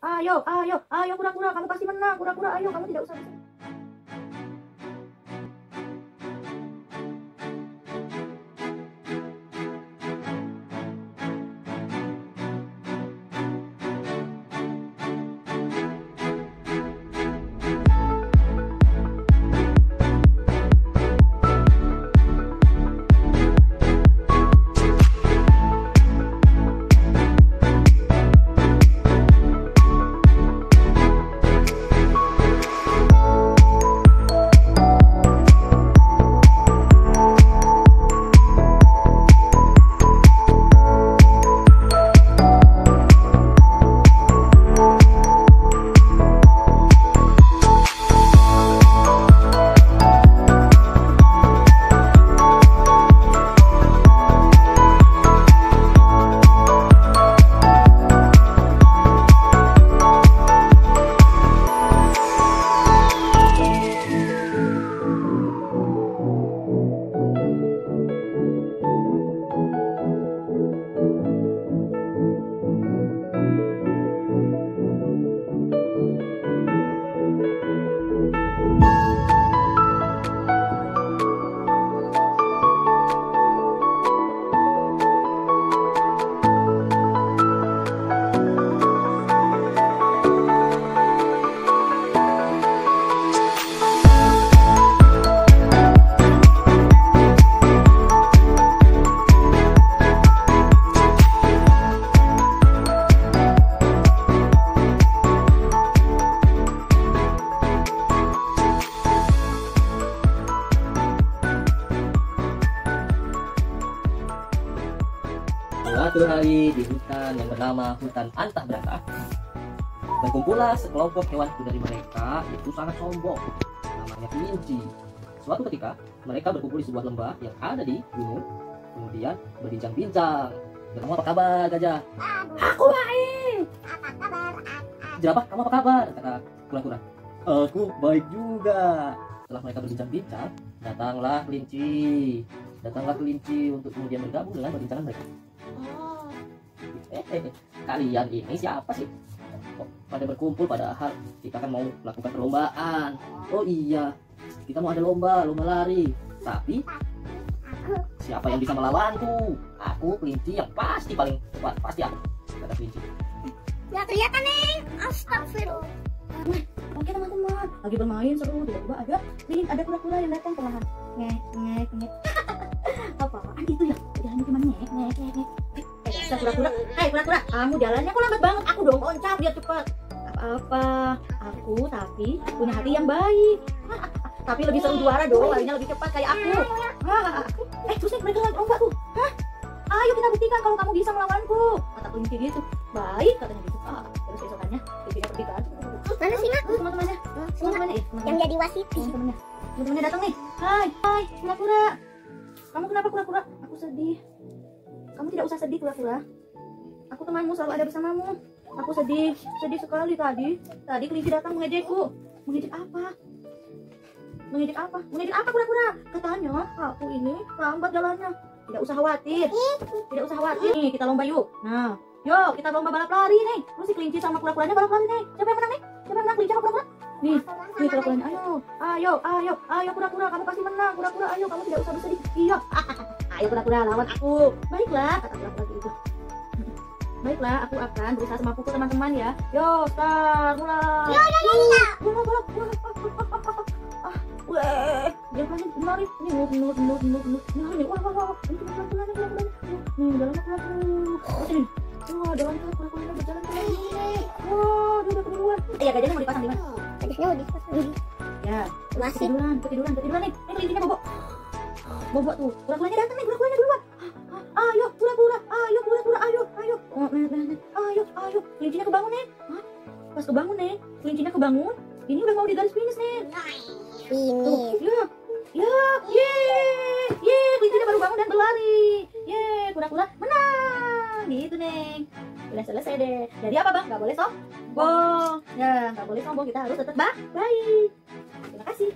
Ayo, ayo, ayo kura-kura, kamu pasti menang. Kura-kura, ayo, kamu tidak usah. Suatu hari di hutan yang bernama hutan antah berantah, berkumpullah sekelompok hewan dari mereka itu sangat sombong, namanya kelinci. Suatu ketika mereka berkumpul di sebuah lembah yang ada di gunung, kemudian berbincang-bincang. Kamu apa kabar, gajah? Aku baik. Apa kabar? Jerapah, kamu apa kabar? Kata kura-kura. Aku baik juga. Setelah mereka berbincang-bincang, datanglah kelinci untuk kemudian bergabung dengan perbincangan mereka. Kalian ini siapa sih? Kok pada berkumpul padahal kita kan mau melakukan perlombaan. Oh iya, kita mau ada lomba lari. Tapi siapa yang bisa melawanku? Aku kelinci yang pasti paling kuat, pasti aku. Kata kelinci. Ya kelihatan nih. Astagfirullah. Oke teman-teman, lagi bermain seru, tiba-tiba ada kura-kura yang datang perlahan. Ngek. Apaan itu ya? Jalannya cuma ngek. Kura-kura, kura-kura, kamu jalannya kok lambat banget? Aku dong loncat biar cepat. Apa-apa, aku tapi punya hati yang baik. Tapi lebih seru juara dong, larinya lebih cepat kayak aku. Terus nih mereka lagi lomba tuh. Ayo kita buktikan kalau kamu bisa melawanku. Kata kelinci gitu. Baik katanya gitu. Terus besokannya kelinci pergi kan. Mana singa? Teman-temannya. Teman-temannya ya. Yang jadi wasit. Teman-temannya datang nih. Hai, kura-kura. Kamu kenapa kura-kura? Aku sedih. Kamu tidak usah sedih kura-kura. Aku temanmu, selalu ada bersamamu. Aku sedih sekali tadi. Tadi kelinci datang mengejekku. Mengejek apa? Mengejek apa kura-kura? Katanya aku ini lambat jalannya. Tidak usah khawatir. Nih kita lomba yuk. Nah, yuk kita lomba balap lari nih. Terus si kelinci sama kura-kuranya balap lari nih. Siapa yang menang nih? Kelinci sama kura-kura? Nih kura-kuranya. Ayo kura-kura, kamu pasti menang. Kura-kura, ayo kamu tidak usah bersedih. Iya. Ayo kura-kura lawan aku. Baiklah, kata kura-kura gitu. Baiklah, aku akan berusaha semampuku teman-teman ya. Yo, start mulai. Balap. Dia lari. Ini wah. Ini jalannya pelan. Sini. Wah, jalannya kura-kuranya berjalan pelan. Wah, dia udah keduluan. Ya, gajahnya mau dipasang di mana? Gajahnya mau dipasang. Ya, Masih. Ketiduran nih. Ini kelincinya bobok tuh. Kura-kuranya datang nih, kura-kuranya duluan. Ayo kura-kura, ayo. Ayo. Kelincinya kebangun nih. Pas kebangun nih, kelincinya kebangun. Ini udah mau di garis finish nih. Tuh, kelincinya baru bangun dan berlari. Kura-kura menang. Gitu nih. Udah selesai deh. Jadi apa bang? Gak boleh sombong. Ya, gak boleh sombong. Kita harus tetap baik. Terima kasih.